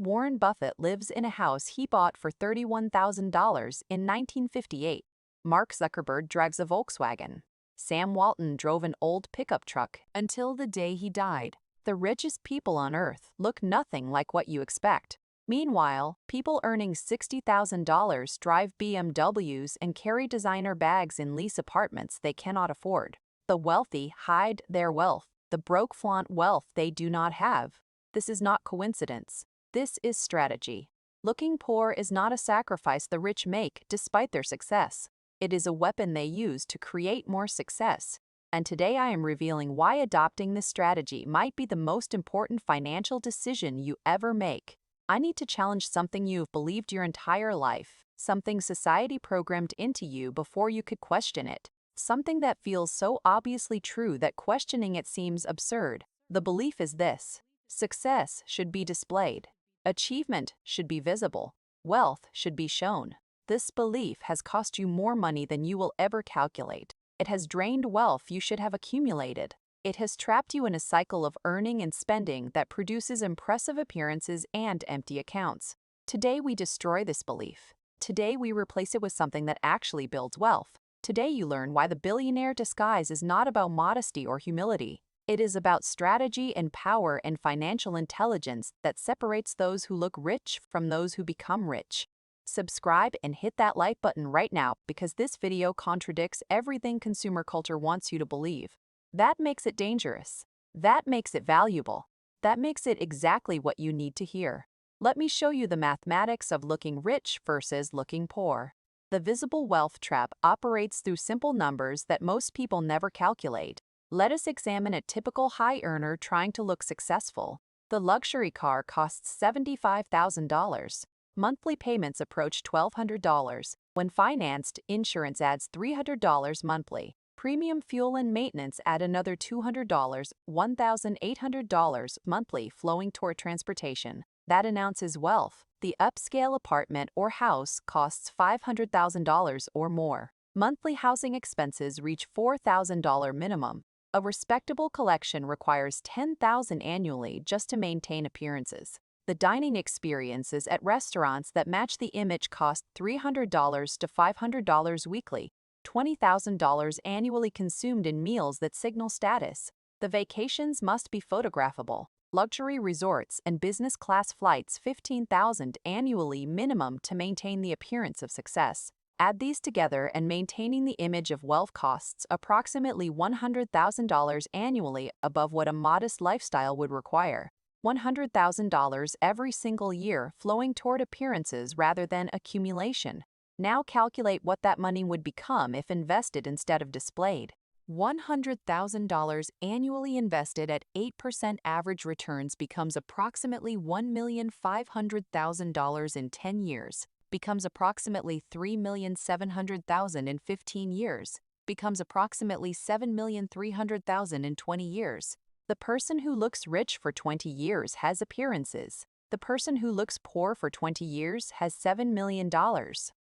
Warren Buffett lives in a house he bought for $31,000 in 1958. Mark Zuckerberg drives a Volkswagen. Sam Walton drove an old pickup truck until the day he died. The richest people on earth look nothing like what you expect. Meanwhile, people earning $60,000 drive BMWs and carry designer bags in lease apartments they cannot afford. The wealthy hide their wealth. The broke flaunt wealth they do not have. This is not coincidence. This is strategy. Looking poor is not a sacrifice the rich make despite their success. It is a weapon they use to create more success. And today I am revealing why adopting this strategy might be the most important financial decision you ever make. I need to challenge something you've believed your entire life, something society programmed into you before you could question it, something that feels so obviously true that questioning it seems absurd. The belief is this: success should be displayed. Achievement should be visible. Wealth should be shown. This belief has cost you more money than you will ever calculate. It has drained wealth you should have accumulated. It has trapped you in a cycle of earning and spending that produces impressive appearances and empty accounts. Today we destroy this belief. Today we replace it with something that actually builds wealth. Today you learn why the billionaire disguise is not about modesty or humility. It is about strategy and power and financial intelligence that separates those who look rich from those who become rich. Subscribe and hit that like button right now because this video contradicts everything consumer culture wants you to believe. That makes it dangerous. That makes it valuable. That makes it exactly what you need to hear. Let me show you the mathematics of looking rich versus looking poor. The visible wealth trap operates through simple numbers that most people never calculate. Let us examine a typical high earner trying to look successful. The luxury car costs $75,000. Monthly payments approach $1,200. When financed, insurance adds $300 monthly. Premium fuel and maintenance add another $200, $1,800 monthly flowing toward transportation. That announces wealth. The upscale apartment or house costs $500,000 or more. Monthly housing expenses reach $4,000 minimum. A respectable collection requires $10,000 annually just to maintain appearances. The dining experiences at restaurants that match the image cost $300 to $500 weekly, $20,000 annually consumed in meals that signal status. The vacations must be photographable. Luxury resorts and business class flights $15,000 annually minimum to maintain the appearance of success. Add these together and maintaining the image of wealth costs approximately $100,000 annually above what a modest lifestyle would require. $100,000 every single year flowing toward appearances rather than accumulation. Now calculate what that money would become if invested instead of displayed. $100,000 annually invested at 8% average returns becomes approximately $1,500,000 in 10 years, becomes approximately $3,700,000 in 15 years, becomes approximately $7,300,000 in 20 years. The person who looks rich for 20 years has appearances. The person who looks poor for 20 years has $7 million.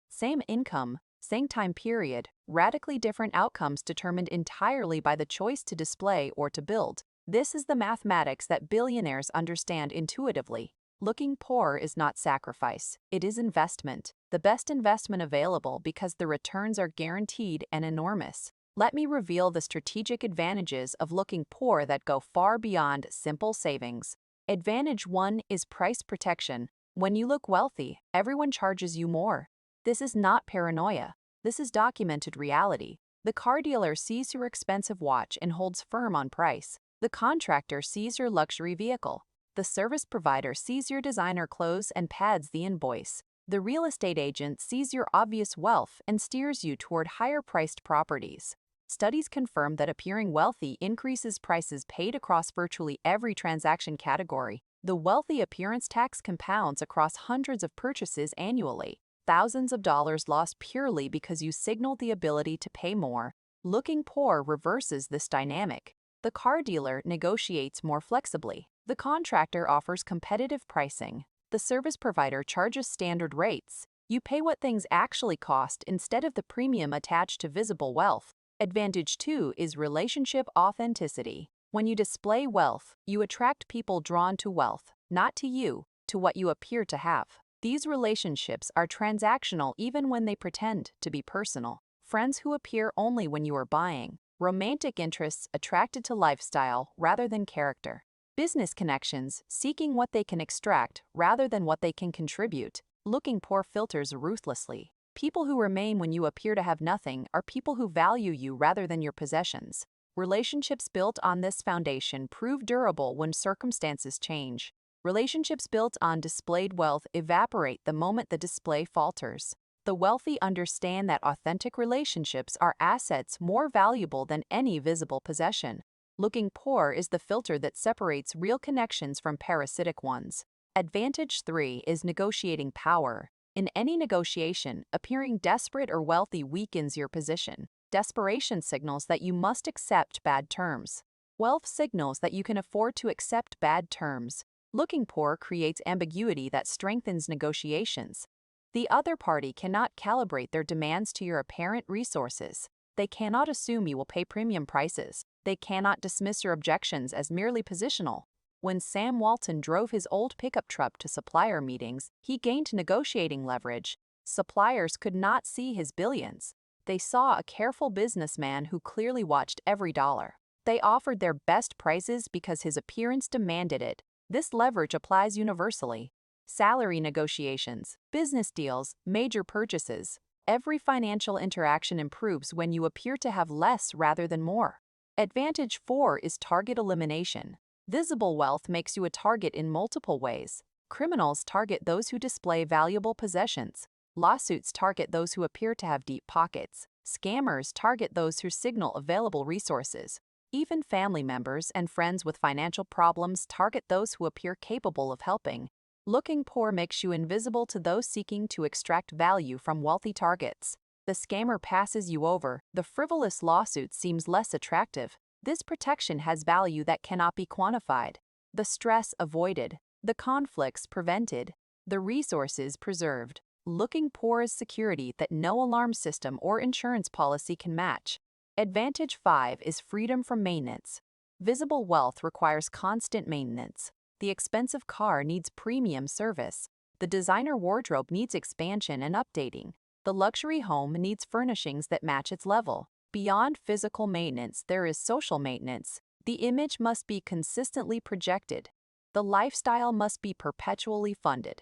Same income, same time period, radically different outcomes determined entirely by the choice to display or to build. This is the mathematics that billionaires understand intuitively. Looking poor is not sacrifice, it is investment. The best investment available because the returns are guaranteed and enormous. Let me reveal the strategic advantages of looking poor that go far beyond simple savings. Advantage 1 is price protection. When you look wealthy, everyone charges you more. This is not paranoia. This is documented reality. The car dealer sees your expensive watch and holds firm on price. The contractor sees your luxury vehicle. The service provider sees your designer clothes and pads the invoice. The real estate agent sees your obvious wealth and steers you toward higher-priced properties. Studies confirm that appearing wealthy increases prices paid across virtually every transaction category. The wealthy appearance tax compounds across hundreds of purchases annually. Thousands of dollars lost purely because you signaled the ability to pay more. Looking poor reverses this dynamic. The car dealer negotiates more flexibly. The contractor offers competitive pricing. The service provider charges standard rates. You pay what things actually cost instead of the premium attached to visible wealth. Advantage 2 is relationship authenticity. When you display wealth, you attract people drawn to wealth, not to you. to what you appear to have. These relationships are transactional even when they pretend to be personal. Friends who appear only when you are buying. Romantic interests attracted to lifestyle rather than character. Business connections seeking what they can extract rather than what they can contribute. Looking poor filters ruthlessly. People who remain when you appear to have nothing are people who value you rather than your possessions. Relationships built on this foundation prove durable when circumstances change. Relationships built on displayed wealth evaporate the moment the display falters. The wealthy understand that authentic relationships are assets more valuable than any visible possession. Looking poor is the filter that separates real connections from parasitic ones. Advantage 3 is negotiating power. In any negotiation, appearing desperate or wealthy weakens your position. Desperation signals that you must accept bad terms. Wealth signals that you can afford to accept bad terms. Looking poor creates ambiguity that strengthens negotiations. The other party cannot calibrate their demands to your apparent resources. They cannot assume you will pay premium prices. They cannot dismiss your objections as merely positional. When Sam Walton drove his old pickup truck to supplier meetings, he gained negotiating leverage. Suppliers could not see his billions. They saw a careful businessman who clearly watched every dollar. They offered their best prices because his appearance demanded it. This leverage applies universally. Salary negotiations, business deals, major purchases. Every financial interaction improves when you appear to have less rather than more. Advantage 4 is target elimination. Visible wealth makes you a target in multiple ways. Criminals target those who display valuable possessions. Lawsuits target those who appear to have deep pockets. Scammers target those who signal available resources. Even family members and friends with financial problems target those who appear capable of helping. Looking poor makes you invisible to those seeking to extract value from wealthy targets. The scammer passes you over. The frivolous lawsuit seems less attractive. This protection has value that cannot be quantified. The stress avoided. The conflicts prevented. The resources preserved. Looking poor is security that no alarm system or insurance policy can match. Advantage 5 is freedom from maintenance. Visible wealth requires constant maintenance. The expensive car needs premium service. The designer wardrobe needs expansion and updating. The luxury home needs furnishings that match its level. Beyond physical maintenance, there is social maintenance. The image must be consistently projected. The lifestyle must be perpetually funded.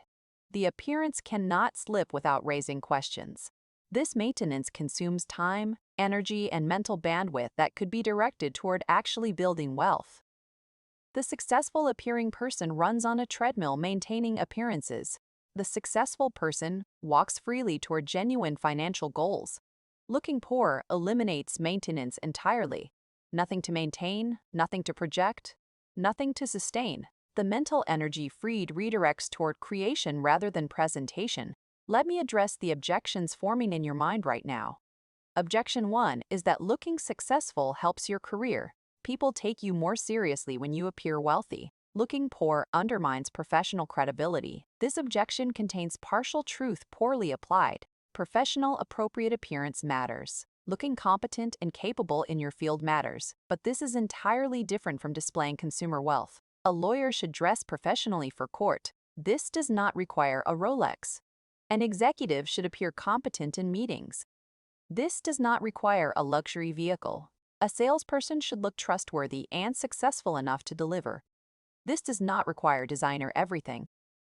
The appearance cannot slip without raising questions. This maintenance consumes time, energy, and mental bandwidth that could be directed toward actually building wealth. The successful appearing person runs on a treadmill maintaining appearances. The successful person walks freely toward genuine financial goals. Looking poor eliminates maintenance entirely. Nothing to maintain, nothing to project, nothing to sustain. The mental energy freed redirects toward creation rather than presentation. Let me address the objections forming in your mind right now. Objection 1 is that looking successful helps your career. People take you more seriously when you appear wealthy. Looking poor undermines professional credibility. This objection contains partial truth poorly applied. Professional appropriate appearance matters. Looking competent and capable in your field matters, but this is entirely different from displaying consumer wealth. A lawyer should dress professionally for court. This does not require a Rolex. An executive should appear competent in meetings. This does not require a luxury vehicle. A salesperson should look trustworthy and successful enough to deliver. This does not require designer everything.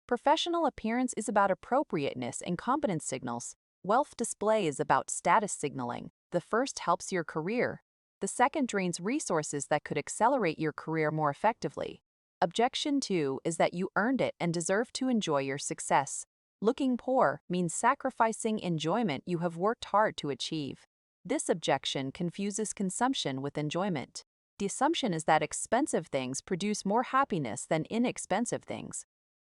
Professional appearance is about appropriateness and competence signals. Wealth display is about status signaling. The first helps your career. The second drains resources that could accelerate your career more effectively. Objection 2 is that you earned it and deserve to enjoy your success. Looking poor means sacrificing enjoyment you have worked hard to achieve. This objection confuses consumption with enjoyment. The assumption is that expensive things produce more happiness than inexpensive things.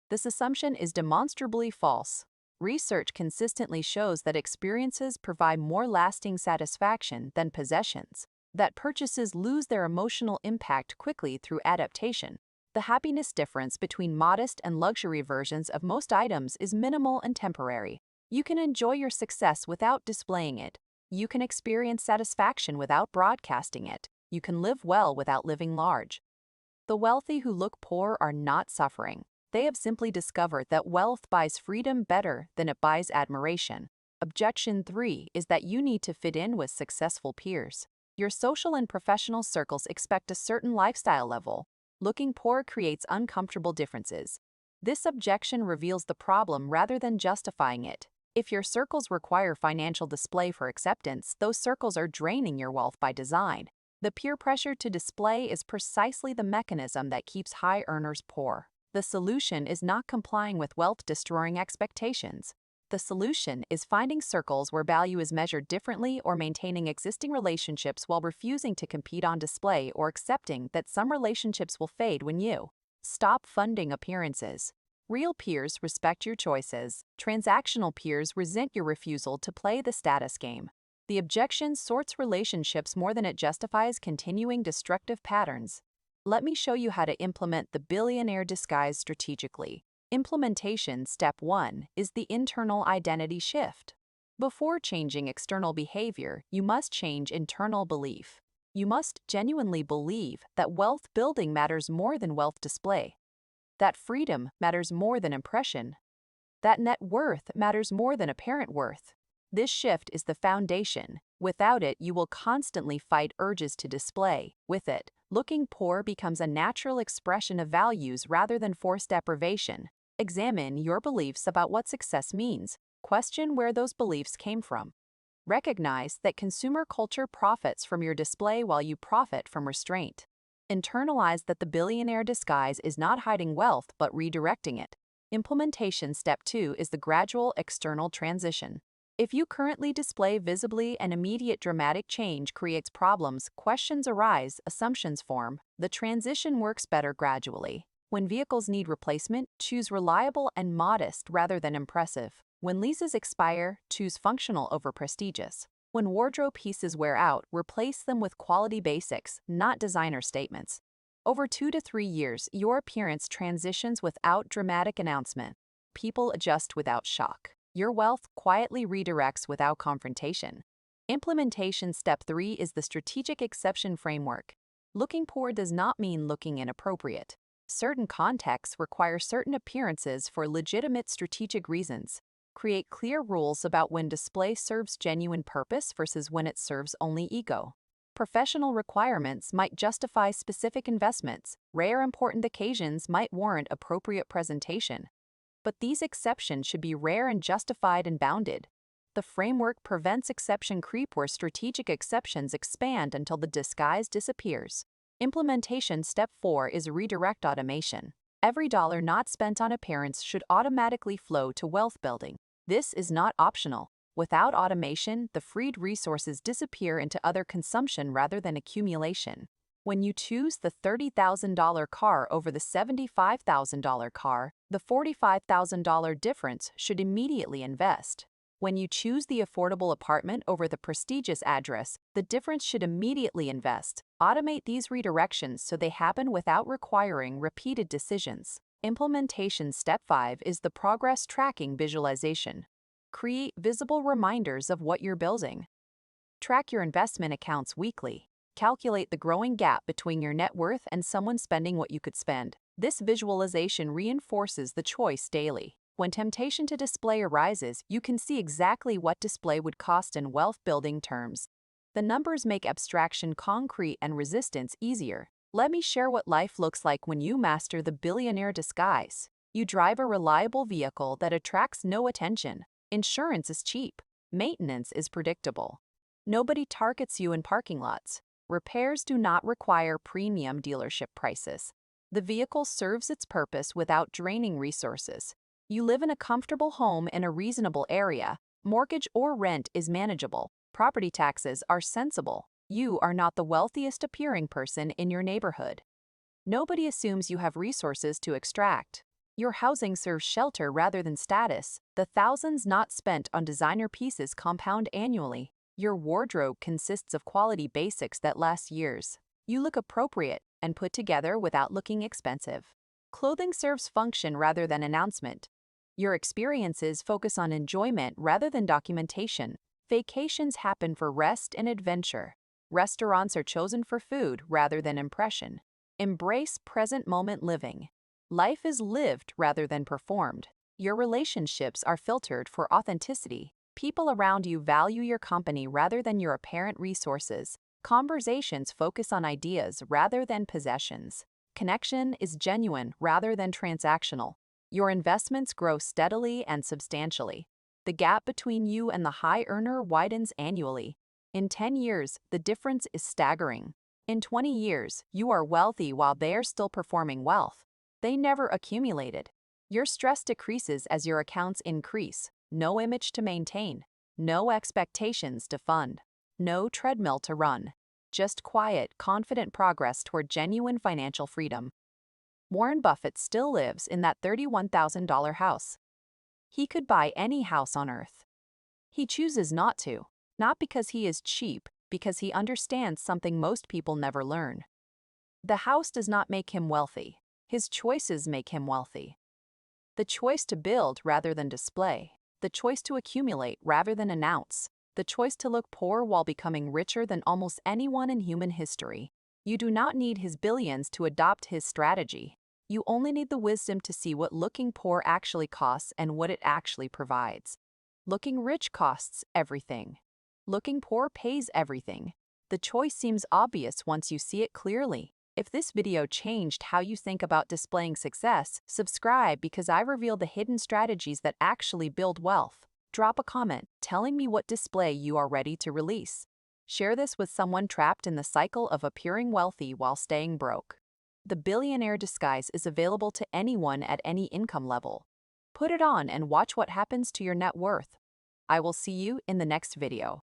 This assumption is demonstrably false. Research consistently shows that experiences provide more lasting satisfaction than possessions, that purchases lose their emotional impact quickly through adaptation. The happiness difference between modest and luxury versions of most items is minimal and temporary. You can enjoy your success without displaying it. You can experience satisfaction without broadcasting it. You can live well without living large. The wealthy who look poor are not suffering. they have simply discovered that wealth buys freedom better than it buys admiration. Objection 3 is that you need to fit in with successful peers. Your social and professional circles expect a certain lifestyle level. Looking poor creates uncomfortable differences. This objection reveals the problem rather than justifying it. If your circles require financial display for acceptance, those circles are draining your wealth by design. The peer pressure to display is precisely the mechanism that keeps high earners poor. The solution is not complying with wealth-destroying expectations. The solution is finding circles where value is measured differently or maintaining existing relationships while refusing to compete on display or accepting that some relationships will fade when you stop funding appearances. Real peers respect your choices. Transactional peers resent your refusal to play the status game. The objection sorts relationships more than it justifies continuing destructive patterns. Let me show you how to implement the billionaire disguise strategically. Implementation Step 1 is the internal identity shift. Before changing external behavior, you must change internal belief. You must genuinely believe that wealth building matters more than wealth display, that freedom matters more than impression, that net worth matters more than apparent worth. This shift is the foundation. Without it, you will constantly fight urges to display. With it, looking poor becomes a natural expression of values rather than forced deprivation. Examine your beliefs about what success means. Question where those beliefs came from. Recognize that consumer culture profits from your display while you profit from restraint. Internalize that the billionaire disguise is not hiding wealth but redirecting it. Implementation Step 2 is the gradual external transition. If you currently display visibly and immediate dramatic change creates problems, questions arise, assumptions form. The transition works better gradually. When vehicles need replacement, choose reliable and modest rather than impressive. When leases expire, choose functional over prestigious. When wardrobe pieces wear out, replace them with quality basics, not designer statements. Over 2 to 3 years, your appearance transitions without dramatic announcement. People adjust without shock. Your wealth quietly redirects without confrontation. Implementation Step 3 is the strategic exception framework. Looking poor does not mean looking inappropriate. Certain contexts require certain appearances for legitimate strategic reasons. Create clear rules about when display serves genuine purpose versus when it serves only ego. Professional requirements might justify specific investments. Rare important occasions might warrant appropriate presentation. But these exceptions should be rare and justified and bounded. The framework prevents exception creep where strategic exceptions expand until the disguise disappears. Implementation Step 4 is redirect automation. Every dollar not spent on appearance should automatically flow to wealth building. This is not optional. Without automation, the freed resources disappear into other consumption rather than accumulation. When you choose the $30,000 car over the $75,000 car, the $45,000 difference should immediately invest. When you choose the affordable apartment over the prestigious address, the difference should immediately invest. Automate these redirections so they happen without requiring repeated decisions. Implementation Step 5 is the progress tracking visualization. Create visible reminders of what you're building. Track your investment accounts weekly. Calculate the growing gap between your net worth and someone spending what you could spend. This visualization reinforces the choice daily. When temptation to display arises, you can see exactly what display would cost in wealth-building terms. The numbers make abstraction concrete and resistance easier. Let me share what life looks like when you master the billionaire disguise. You drive a reliable vehicle that attracts no attention. Insurance is cheap. Maintenance is predictable. Nobody targets you in parking lots. Repairs do not require premium dealership prices. The vehicle serves its purpose without draining resources. You live in a comfortable home in a reasonable area. Mortgage or rent is manageable. Property taxes are sensible. You are not the wealthiest appearing person in your neighborhood. Nobody assumes you have resources to extract. Your housing serves shelter rather than status. The thousands not spent on designer pieces compound annually. Your wardrobe consists of quality basics that last years. You look appropriate and put together without looking expensive. Clothing serves function rather than announcement. Your experiences focus on enjoyment rather than documentation. Vacations happen for rest and adventure. Restaurants are chosen for food rather than impression. Embrace present moment living. Life is lived rather than performed. Your relationships are filtered for authenticity. People around you value your company rather than your apparent resources. Conversations focus on ideas rather than possessions. Connection is genuine rather than transactional. Your investments grow steadily and substantially. The gap between you and the high earner widens annually. In 10 years, the difference is staggering. In 20 years, you are wealthy while they are still performing wealth. They never accumulated. Your stress decreases as your accounts increase. No image to maintain. No expectations to fund. No treadmill to run. Just quiet, confident progress toward genuine financial freedom. Warren Buffett still lives in that $31,000 house. He could buy any house on earth. He chooses not to, not because he is cheap, because he understands something most people never learn. The house does not make him wealthy. His choices make him wealthy. The choice to build rather than display. The choice to accumulate rather than announce. The choice to look poor while becoming richer than almost anyone in human history. You do not need his billions to adopt his strategy. You only need the wisdom to see what looking poor actually costs and what it actually provides. Looking rich costs everything. Looking poor pays everything. The choice seems obvious once you see it clearly. If this video changed how you think about displaying success, subscribe because I reveal the hidden strategies that actually build wealth. Drop a comment telling me what display you are ready to release. Share this with someone trapped in the cycle of appearing wealthy while staying broke. The billionaire disguise is available to anyone at any income level. Put it on and watch what happens to your net worth. I will see you in the next video.